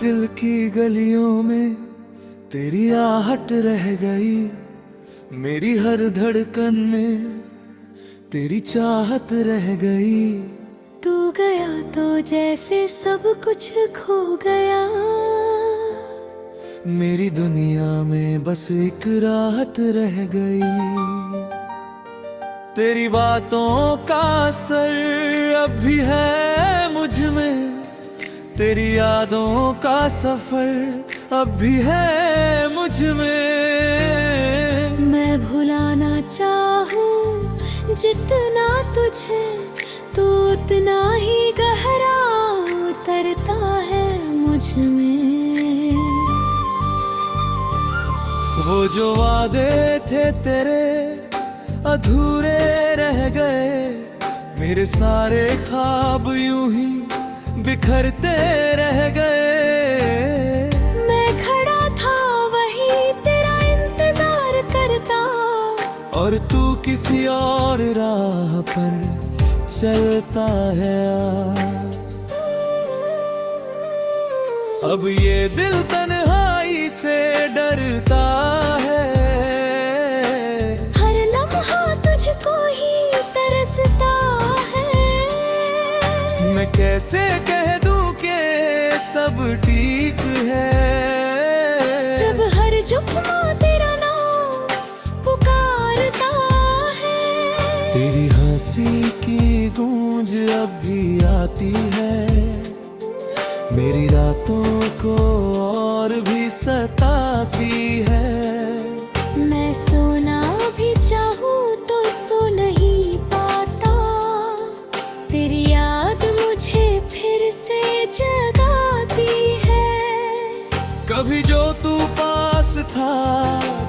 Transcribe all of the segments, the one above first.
दिल की गलियों में तेरी आहट रह गई, मेरी हर धड़कन में तेरी चाहत रह गई। तू गया तो जैसे सब कुछ खो गया, मेरी दुनिया में बस एक राहत रह गई। तेरी बातों का असर अब भी है मुझ में, तेरी यादों का सफर अब भी है मुझ में। मैं भुलाना चाहूं जितना तुझे, तू उतना ही गहरा उतरता है मुझ में। वो जो वादे थे तेरे अधूरे रह गए, मेरे सारे ख्वाब यूं ही बिखरते रह गए। मैं खड़ा था वही तेरा इंतजार करता, और तू किसी और राह पर चलता है। अब ये दिल तन्हाई से डरता है, हर लम्हा तुझको ही तरसता है। मैं कैसे कह दूं कि सब ठीक है, जब हर जुम्मा तेरा नाम पुकारता है। तेरी हंसी की गूंज अब भी आती है, मेरी रातों को और भी सताती है। मैं सोना भी चाहूं तो सो नहीं पाता, तेरी याद मुझे फिर से जगाती है। कभी जो तू पास था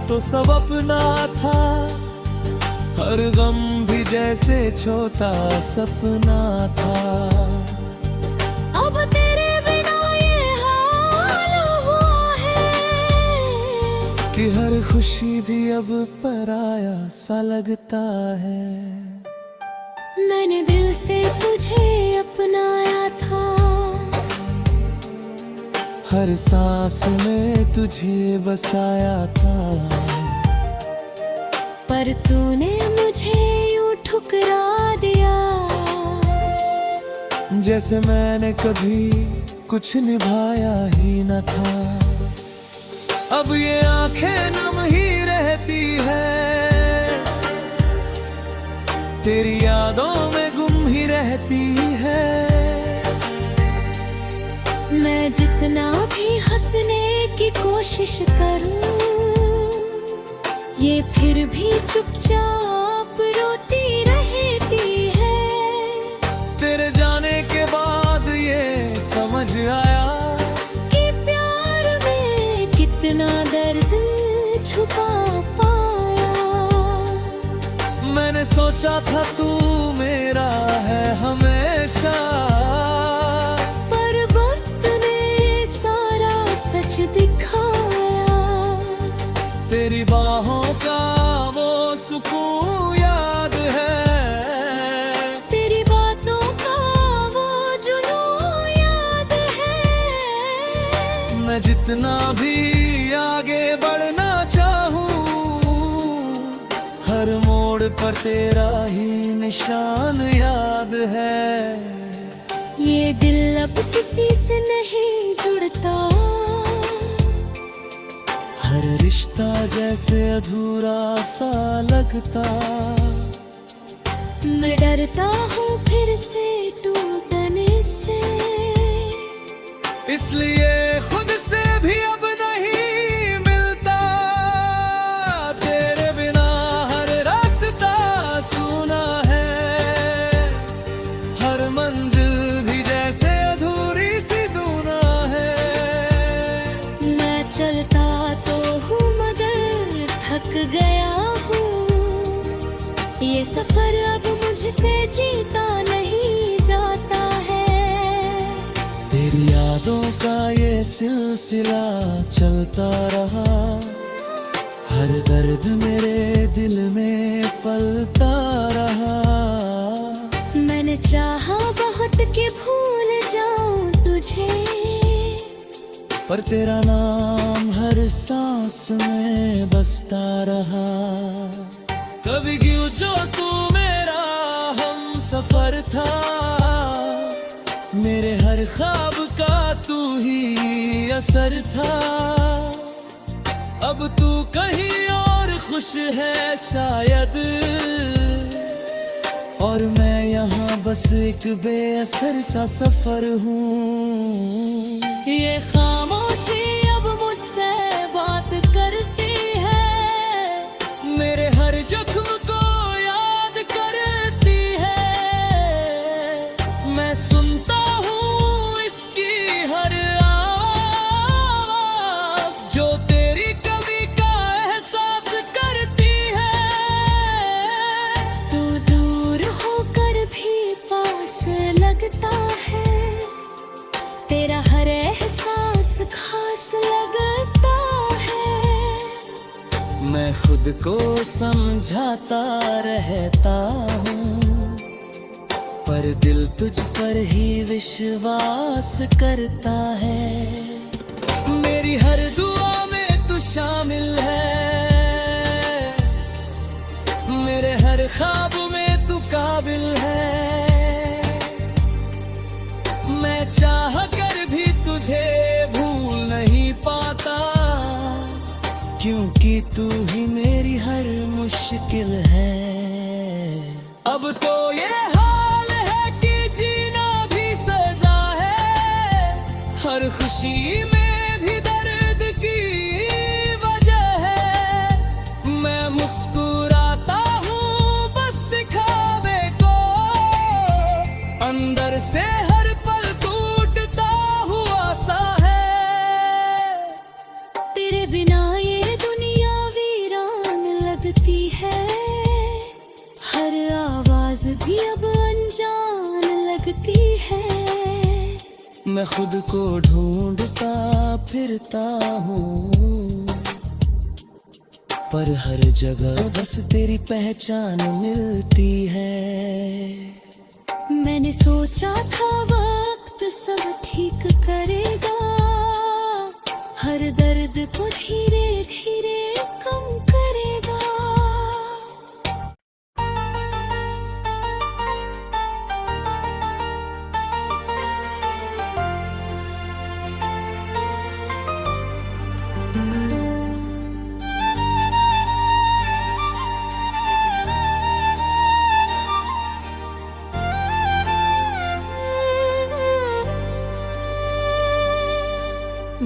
तो सब अपना था, हर गम भी जैसे छोटा सपना था। अब तेरे बिना ये हाल हुआ है कि हर खुशी भी अब पराया सा लगता है। मैंने दिल से तुझे अपनाया था, हर सांस में तुझे बसाया था, पर तूने मुझे यूं ठुकरा दिया। जैसे मैंने कभी कुछ निभाया ही न था। अब ये आंखें नम ही रहती है, तेरी यादों में गुम ही रहती है। मैं जितना भी हंसने की कोशिश करूं, ये फिर भी चुपचाप रोती रहती है। तेरे जाने के बाद ये समझ आया कि प्यार में कितना दर्द छुपा पाया। मैंने सोचा था तू मेरा है हमेशा, पर वक्त ने सारा सच दिखाया। तेरी बाहों का वो सुकून याद है, तेरी बातों का वो जुनून याद है। मैं जितना भी आगे बढ़ना चाहूं, हर मोड़ पर तेरा ही निशान याद है। ये दिल अब किसी से नहीं जुड़ता, हर रिश्ता जैसे अधूरा सा लगता। मैं डरता हूँ फिर से टूटने से, इसलिए खुद से भी अब नहीं मिलता। तेरे बिना हर रास्ता सूना है, हर मंजिल भी जैसे अधूरी सी दूना है। मैं चलता तो हूँ मगर थक गया हूँ, ये सफर अब मुझसे जीता नहीं जाता है। तेरी यादों का ये सिलसिला चलता रहा, हर दर्द मेरे दिल में पलता रहा। मैंने चाहा बहुत कि भूल जाऊं तुझे, पर तेरा नाम हर सांस में बसता रहा। कभी क्यों जो तू मेरा हम सफर था, मेरे हर ख्वाब का तू ही असर था। अब तू कहीं और खुश है शायद, और मैं यहाँ बस एक बेअसर सा सफर हूँ। ये खामोशी अब मुझसे बात करती है, मेरे हर जख्म को याद करती है। मैं सुनता हूँ इसकी हर आवाज़, जो तेरी कमी का एहसास करती है। तू दूर होकर भी पास लगता है, तेरा हर एहसास खास लगता है। मैं खुद को समझाता रहता हूँ, पर दिल तुझ पर ही विश्वास करता है। मेरी हर दुआ में तू शामिल है, मेरे हर ख्वाब में तू काबिल है। मैं चाह कर भी तुझे भूल नहीं पाता, क्योंकि तू ही मेरी हर मुश्किल है। अब तो ये हाल है कि जीना भी सजा है, हर खुशी में भी दर्द की वजह है। मैं मुस्कुराता हूँ बस दिखावे को, अंदर से हर पल टूटता हुआ सा है। तेरे बिना ये दुनिया वीरान लगती है, हर आवाज भी अब अनजान लगती है। मैं खुद को ढूंढता फिरता हूँ, पर हर जगह बस तेरी पहचान मिलती है। मैंने सोचा था वक्त सब ठीक करेगा, हर दर्द को धीरे धीरे कम करेगा।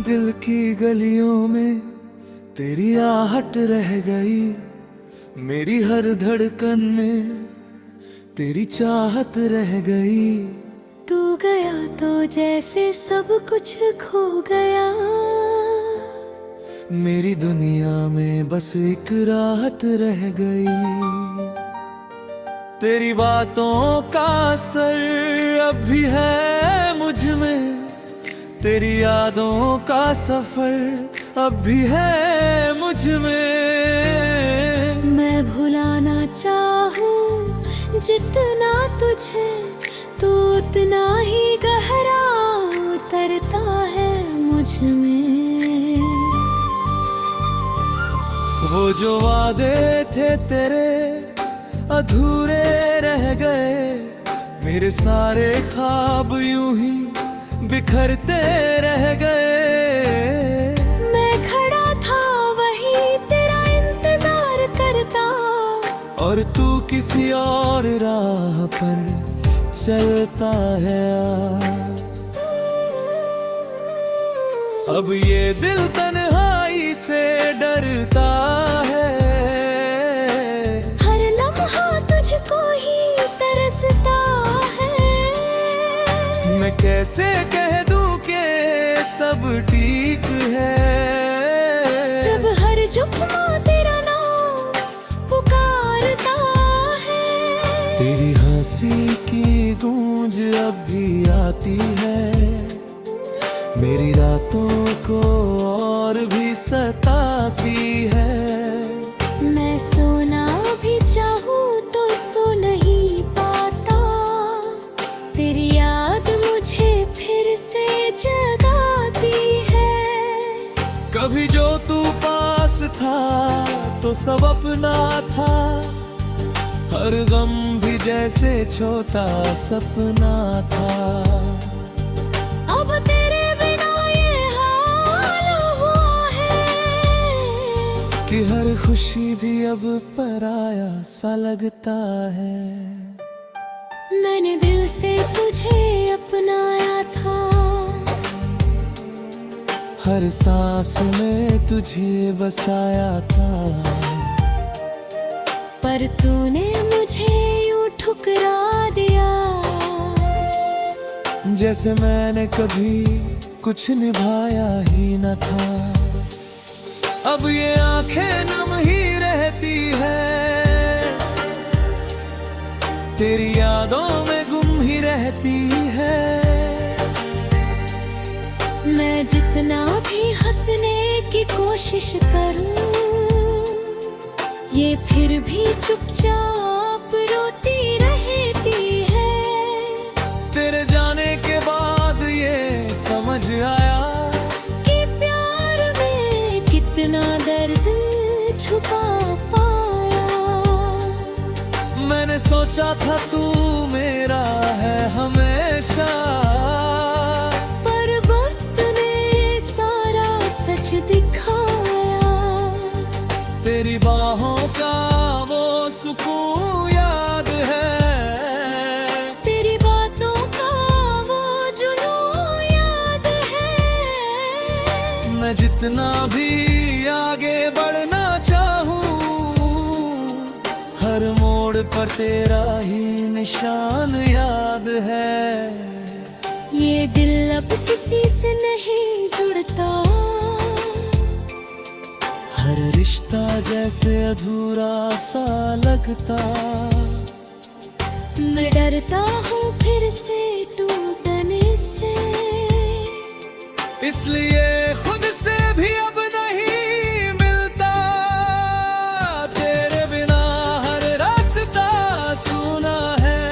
दिल की गलियों में तेरी आहट रह गई, मेरी हर धड़कन में तेरी चाहत रह गई। तू गया तो जैसे सब कुछ खो गया, मेरी दुनिया में बस एक राहत रह गई। तेरी बातों का असर अब भी है मुझ में, तेरी यादों का सफर अब भी है मुझ में। मैं भुलाना चाहूँ जितना तुझे, तू उतना ही गहरा उतरता है मुझ में। वो जो वादे थे तेरे अधूरे रह गए, मेरे सारे ख्वाब यूं ही बिखरते रह गए। मैं खड़ा था वही तेरा इंतजार करता, और तू किसी और राह पर चलता है। अब ये दिल तन्हाई से डरता है, हर लम्हा तुझको ही तरसता है। मैं कैसे कह दूं कि सब ठीक है, जब हर जुम्मा तेरा नाम पुकारता है। तेरी हंसी की गूंज अब भी आती है, मेरी रातों को और भी सताती है। मैं सोना भी चाहूँ तो सो नहीं पाता, तेरी याद मुझे फिर से जगाती है। तो सब अपना था, हर गम भी जैसे छोटा सपना था। अब तेरे बिना ये हाल हुआ है कि हर खुशी भी अब पराया सा लगता है। मैंने दिल से तुझे अपनाया था, हर सांस में तुझे बसाया था, पर तूने मुझे यूं ठुकरा दिया, जैसे मैंने कभी कुछ निभाया ही न था। अब ये आंखें नम ही रहती है, तेरी यादों में गुम ही रहती है। मैं जितना भी हंसने की कोशिश करूं, ये फिर भी चुपचाप रोती रहती है। तेरे जाने के बाद ये समझ आया कि प्यार में कितना दर्द छुपा पाया। मैंने सोचा था तू मेरा है हमेशा, पर वक्त ने सारा सच दिखाया। तेरी बाहों का वो सुकून याद है, तेरी बातों का वो जुनून याद है। मैं जितना भी आगे बढ़ना चाहूं, हर मोड़ पर तेरा ही निशान याद है। ये दिल अब किसी से नहीं जुड़ता, हर रिश्ता जैसे अधूरा सा लगता। मैं डरता हूँ फिर से टूटने से, इसलिए खुद से भी अब नहीं मिलता। तेरे बिना हर रास्ता सुना है,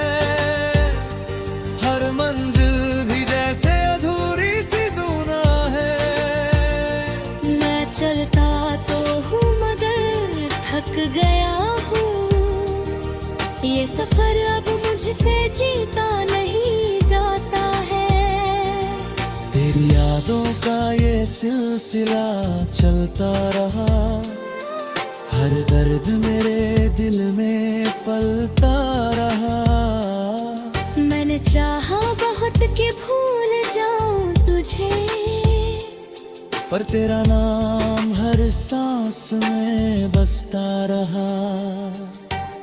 हर मंजिल भी जैसे अधूरी सी धुना है। मैं चलता तो हूँ मगर थक गया हूँ, ये सफर अब मुझसे जीता नहीं जाता है। तेरी यादों का ये सिलसिला चलता रहा, हर दर्द मेरे दिल में पलता रहा। मैंने चाहा बहुत कि भूल जाऊं तुझे, पर तेरा नाम हर सांस में बसता रहा।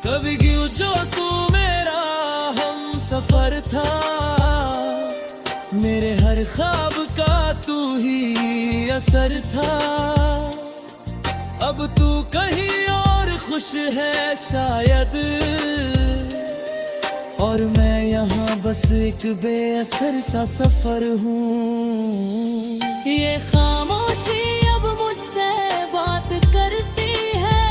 कभी क्यों जो तू मेरा हम सफर था, मेरे हर ख्वाब का तू ही असर था। अब तू कहीं और खुश है शायद, और मैं यहाँ बस एक बेअसर सा सफर हूँ। ये खामोशी अब मुझसे बात करती है,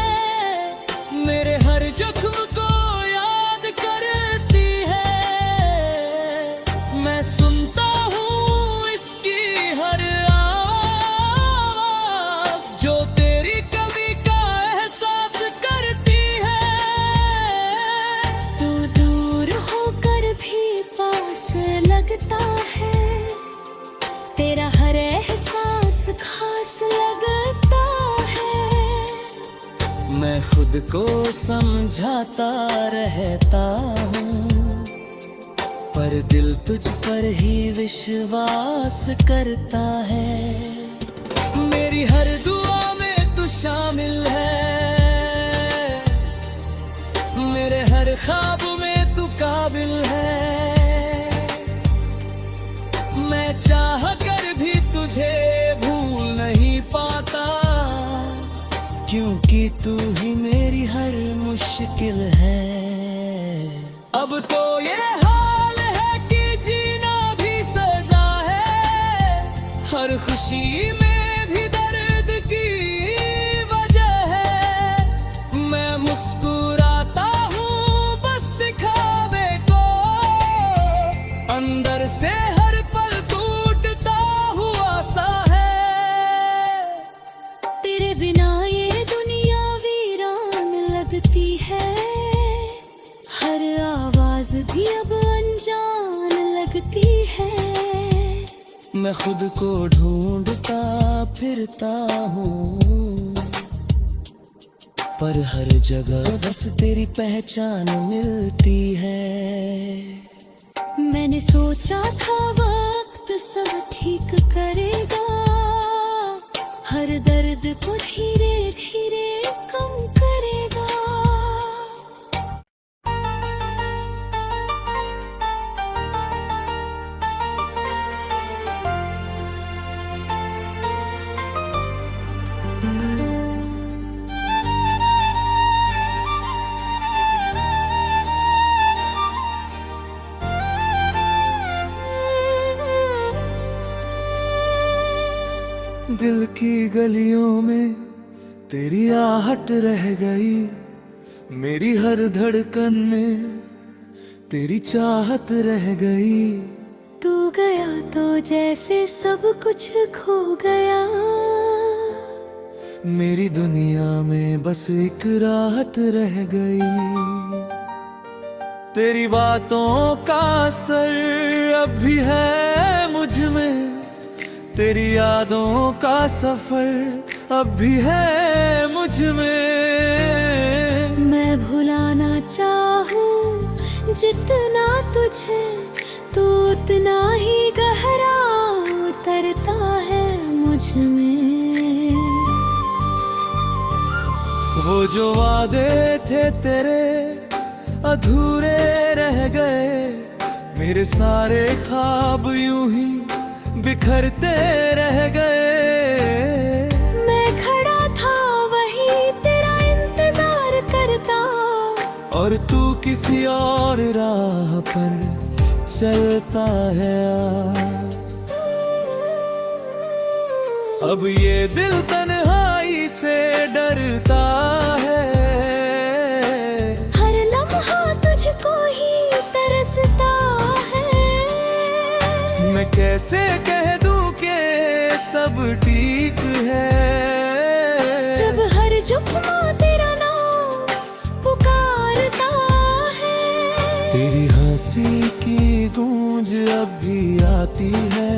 मेरे हर जख्म को याद करती है। मैं सुनता हूँ इसकी हर आवाज़, जो तेरी कमी का एहसास करती है। तू दूर होकर भी पास लगता है, तेरा हर एहसास खास लगता है। मैं खुद को समझाता रहता हूँ, पर दिल तुझ पर ही विश्वास करता है। मेरी हर दुआ में तू शामिल है, मेरे हर ख्वाब में तू काबिल है। मैं चाह कर भी तुझे भूल नहीं पाता, क्योंकि तू ही मेरी हर मुश्किल है। अब तो ये हाल है कि जीना भी सजा है, हर खुशी में भी दर्द की वजह है। मैं मुस्कुराता हूँ बस दिखावे को, अंदर से हर पल टूटता हुआ सा है। तेरे बिना ये दुनिया वीरान आवाज भी अब अनजान लगती है। मैं खुद को ढूंढता फिरता हूँ, पर हर जगह बस तेरी पहचान मिलती है। मैंने सोचा था वक्त सब ठीक करेगा, हर दर्द को धीरे धीरे कम करेगा। दिल की गलियों में तेरी आहट रह गई, मेरी हर धड़कन में तेरी चाहत रह गई। तू गया तो जैसे सब कुछ खो गया, मेरी दुनिया में बस एक राहत रह गई। तेरी बातों का असर अब भी है मुझ में, तेरी यादों का सफर अब भी है मुझ में। मैं भुलाना चाहूं जितना तुझे, तू उतना ही गहरा उतरता है मुझ में। वो जो वादे थे तेरे अधूरे रह गए, मेरे सारे ख्वाब यूं ही बिखरते रह गए। मैं खड़ा था वही तेरा इंतजार करता, और तू किसी और राह पर चलता है। अब ये दिल तन्हाई से डरता है, हर लम्हा तुझको ही तरसता है। मैं कैसे कह दूं कि सब ठीक है, जब हर जुम्मा तेरा नाम पुकारता है। तेरी हंसी की गूंज अब भी आती है,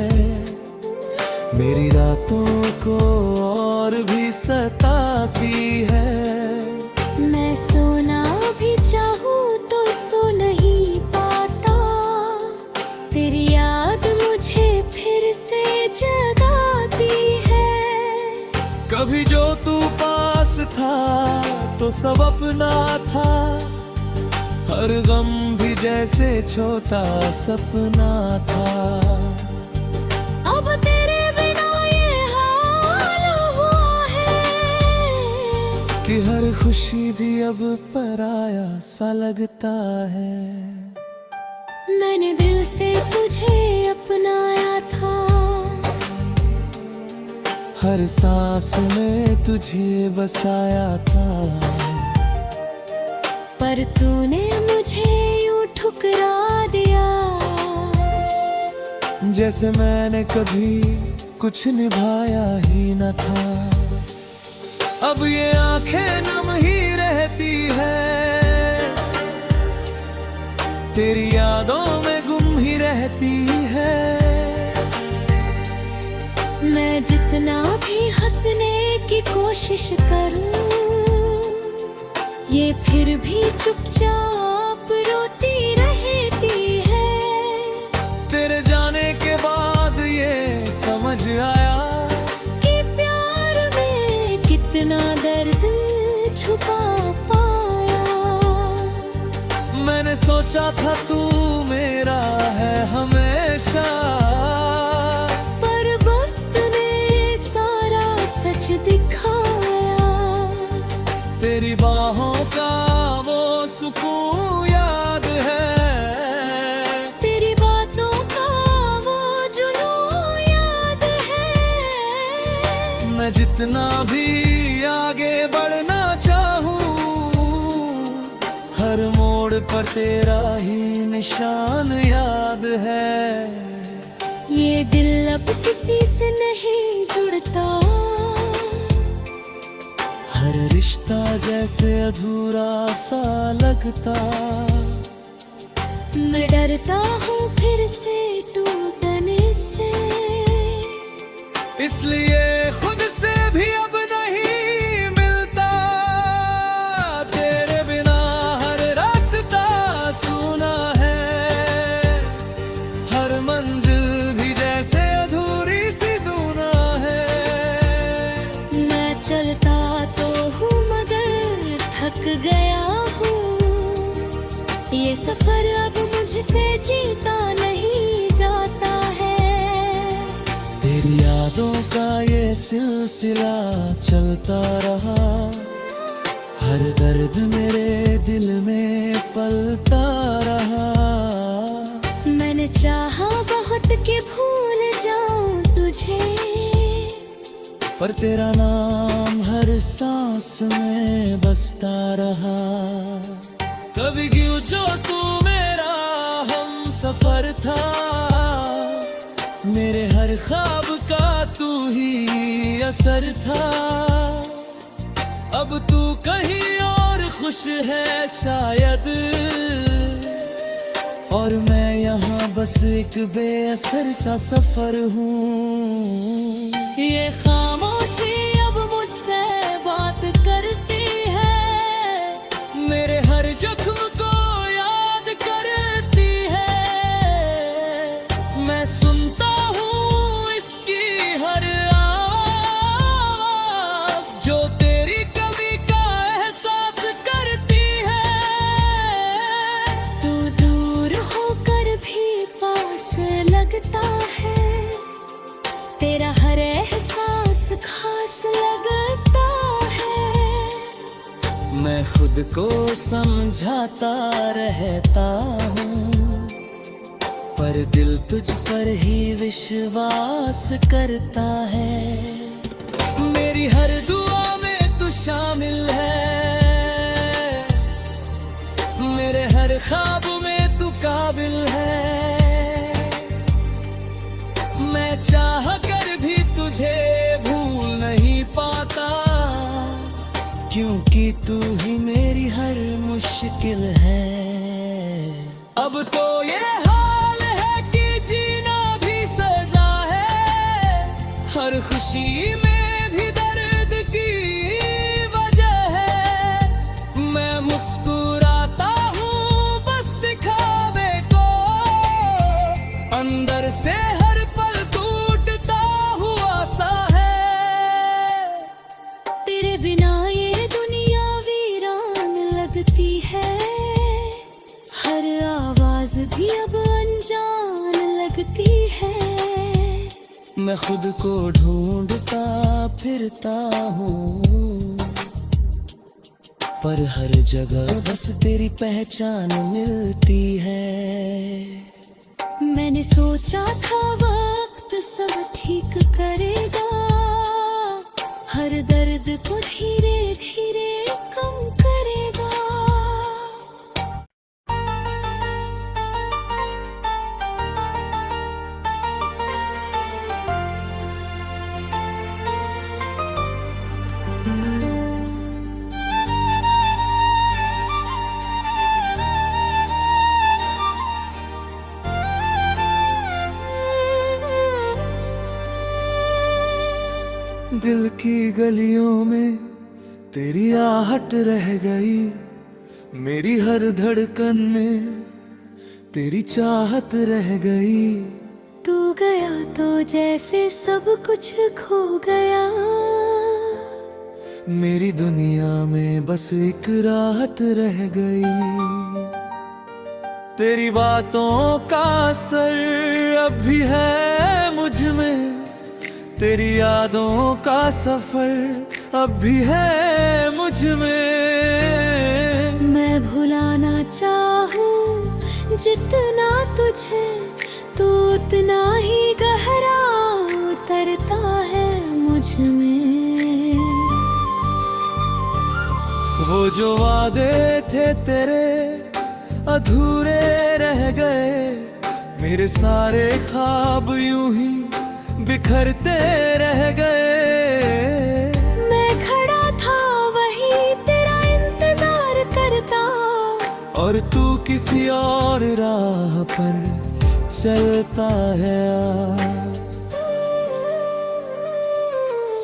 मेरी रातों को और भी सताती है। मैं सोना भी चाहूं तो सो नहीं पाता, तेरी याद मुझे फिर से जगाती है। कभी जो तू पास था तो सब अपना था, हर गम भी जैसे छोटा सपना था। अब तेरे बिना ये हाल हुआ है, कि हर खुशी भी अब पराया सा लगता है। मैंने दिल से तुझे अपनाया था, हर सांस में तुझे बसाया था, पर तूने मुझे यूं ठुकरा दिया। जैसे मैंने कभी कुछ निभाया ही न था। अब ये आंखें नम ही रहती है, तेरी यादों में गुम ही रहती है। मैं जितना भी हंसने की कोशिश करूं, ये फिर भी चुपचाप रोती रहती है। तेरे जाने के बाद ये समझ आया कि प्यार में कितना दर्द छुपा पाया। मैंने सोचा था तू मेरा है हमेशा, पर वक्त ने सारा सच दिखाया। तेरी बाहों का वो सुकून याद है, तेरी बातों का वो जुनून याद है। मैं जितना भी आगे बढ़ना चाहूं, हर मोड़ पर तेरा ही निशान याद है। ये दिल अब किसी से नहीं जुड़ता, हर रिश्ता जैसे अधूरा सा लगता। मैं डरता हूँ फिर से टूटने से, इसलिए खुद से भी अब नहीं मिलता। तेरे बिना हर रास्ता सुना है, हर मंजिल भी जैसे अधूरी सी धुना है। मैं चलता तो हूँ मगर थक गया हूँ, ये सफर अब मुझसे जीता नहीं जाता है। तेरी यादों का ये सिलसिला चलता रहा, हर दर्द मेरे दिल में पलता रहा। मैंने चाहा बहुत कि भूल जाऊं तुझे, पर तेरा नाम हर सांस में बसता रहा। कभी क्यों जो तू मेरा हम सफर था, मेरे हर ख्वाब का तू ही असर था। अब तू कहीं और खुश है शायद, और मैं यहाँ बस एक बेअसर सा सफर हूँ। ये खामोशी अब मुझसे बात करती है, मेरे हर जख्म को याद करती है। मैं सुनता हूँ इसकी हर आवाज़, जो तेरी कमी का एहसास करती है। तू दूर होकर भी पास लगता है, तेरा हर एहसास खास लगता है। मैं खुद को समझाता रहता हूँ, पर दिल तुझ पर ही विश्वास करता है। मेरी हर दुआ में तू शामिल है, मेरे हर ख्वाब में तू काबिल है। मैं चाह कर भी तुझे भूल नहीं पाता, क्योंकि तू ही मेरी हर मुश्किल है। अब तो ये हाल है कि जीना भी सजा है, हर खुशी में भी दर्द की वजह है। मैं मुस्कुराता हूँ बस दिखावे को, अंदर से हर पल टूटता हुआ सा है। तेरे बिना ये दुनिया वीरान लगती है, हर आवाज भी अब अनजान लगती है। मैं खुद को ढूंढता फिरता हूँ, पर हर जगह बस तेरी पहचान मिलती है। मैंने सोचा था वक्त सब ठीक करेगा, हर दर्द को धीरे धीरे कम करेगा। दिल की गलियों में तेरी आहट रह गई, मेरी हर धड़कन में तेरी चाहत रह गई। तू गया तो जैसे सब कुछ खो गया, मेरी दुनिया में बस एक राहत रह गई। तेरी बातों का असर अब भी है मुझ में, तेरी यादों का सफर अब भी है मुझ में। मैं भुलाना चाहूँ जितना तुझे, तू उतना ही गहरा उतरता है मुझ में। वो जो वादे थे तेरे अधूरे रह गए, मेरे सारे ख्वाब यूं ही बिखरते रह गए। मैं खड़ा था वही तेरा इंतजार करता, और तू किसी और राह पर चलता है।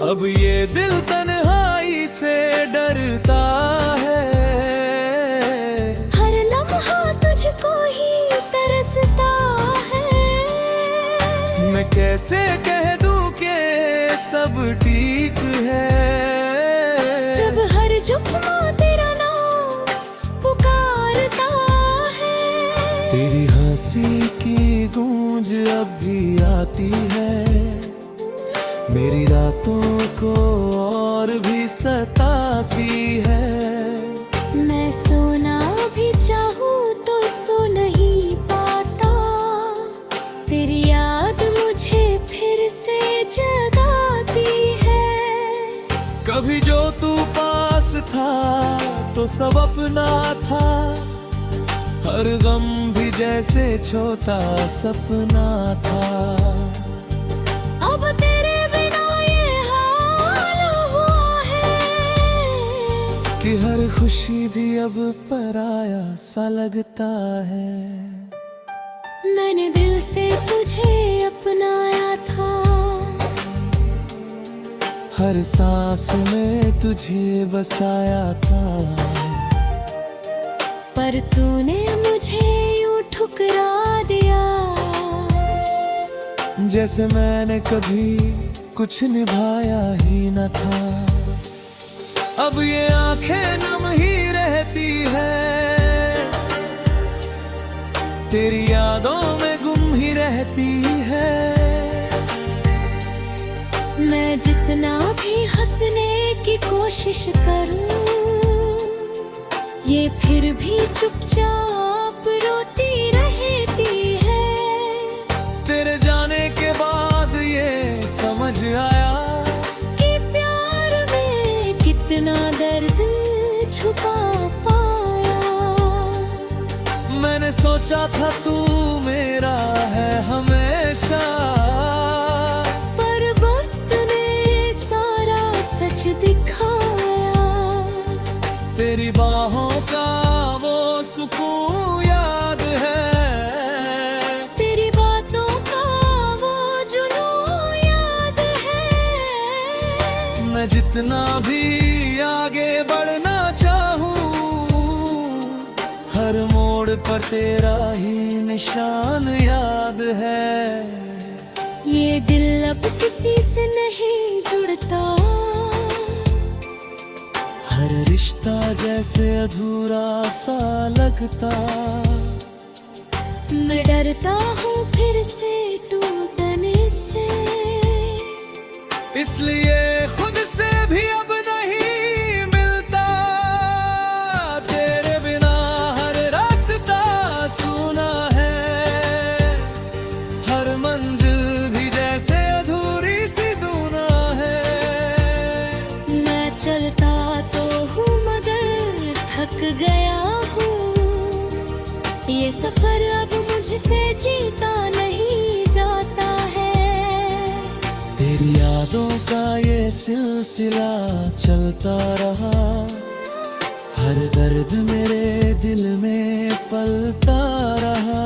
अब ये दिल तन्हाई से डरता है, हर लम्हा तुझको ही तरसता है। मैं कैसे कह दूं कि सब ठीक है, जब हर जुम्मा तेरा नाम पुकारता है। तेरी हंसी की गूंज अब भी आती है, मेरी रातों को और भी सताती है। मैं सोना भी चाहूँ तो सो नहीं पाता, तेरी याद मुझे फिर से जगाती है। कभी जो तू पास था तो सब अपना था, हर गम भी जैसे छोटा सपना था। अब तेरे बिना ये हाल हुआ है कि हर खुशी भी अब पराया सा लगता है। मैंने दिल से तुझे अपनाया था, हर सांस में तुझे बसाया था, पर तूने मुझे यूं ठुकरा दिया। जैसे मैंने कभी कुछ निभाया ही न था। अब ये आंखें नम ही रहती है, तेरी यादों में गुम ही रहती है। मैं जितना भी हंसने की कोशिश करूं, ये फिर भी चुपचाप रोती रहती है। तेरे जाने के बाद ये समझ आया कि प्यार में कितना दर्द छुपा पाया। मैंने सोचा था तू मेरा है हमेशा, पर वक्त ने सारा सच दिखाया। तेरी बाहों का वो सुकून याद है, तेरी बातों का वो जुनून याद है। मैं जितना भी आगे बढ़ना चाहूँ, हर मोड़ पर तेरा ही निशान याद है। ये दिल अब किसी से नहीं जुड़ता, हर रिश्ता जैसे अधूरा सा लगता। मैं डरता हूँ फिर से टूटने से, इसलिए खुद से भी अब नहीं मिलता। तेरे बिना हर रास्ता सूना है, हर मंजिल भी जैसे अधूरी सी दूना है। मैं चलता तो हूँ मगर थक गया हूँ, ये सफर अब मुझसे जीता नहीं जाता है। तेरी यादों का ये सिलसिला चलता रहा, हर दर्द मेरे दिल में पलता रहा।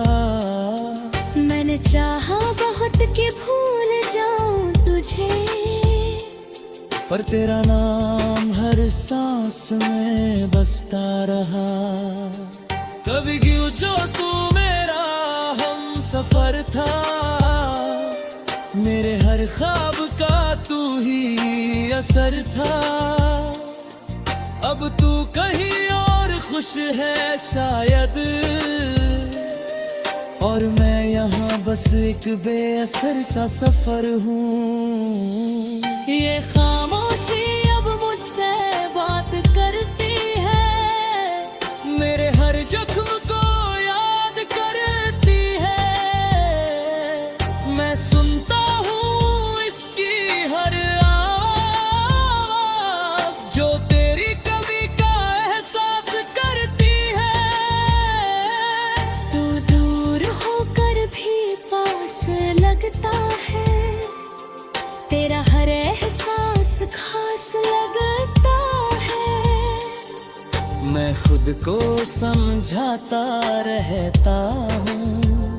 मैंने चाहा बहुत कि भूल जाऊं तुझे, पर तेरा नाम हर सांस में बसता रहा। कभी क्यों जो तू मेरा हम सफर था, मेरे हर ख्वाब का तू ही असर था। अब तू कहीं और खुश है शायद, और मैं यहाँ बस एक बेअसर सा सफर हूँ। ये खामोशी अब मुझसे बात करती है, मेरे हर जख्म को याद करती है। मैं सुनता हूँ इसकी हर आवाज़, जो तेरी कमी का एहसास करती है। तू दूर होकर भी पास लगता है, तेरा हर एहसास खुद को समझाता रहता हूँ,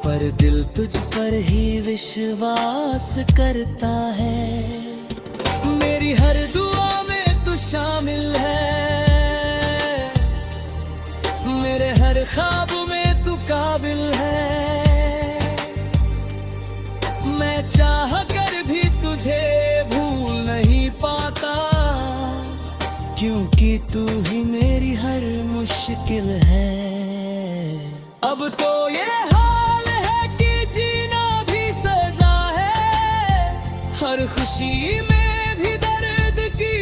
पर दिल तुझ पर ही विश्वास करता है। मेरी हर दुआ में तू शामिल है, मेरे हर ख्वाब में तू काबिल है। मैं चाह कर भी तुझे भूल नहीं पाता, क्योंकि तू ही मेरी हर मुश्किल है। अब तो ये हाल है कि जीना भी सजा है, हर खुशी में भी दर्द की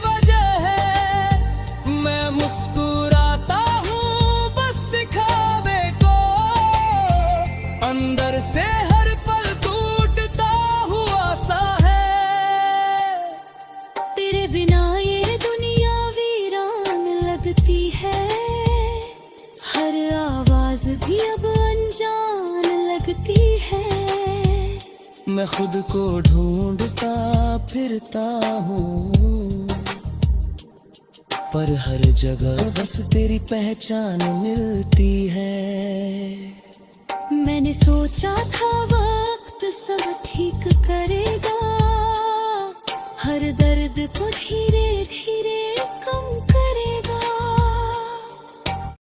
वजह है। मैं मुस्कुराता हूँ बस दिखावे को, अंदर से हर पल टूटता हुआ सा है। तेरे बिना ये दुनिया वीरान लगती है, हर आवाज भी अब अनजान लगती है। मैं खुद को ढूंढता फिरता हूँ, पर हर जगह बस तेरी पहचान मिलती है। मैंने सोचा था वक्त सब ठीक करेगा, हर दर्द को धीरे धीरे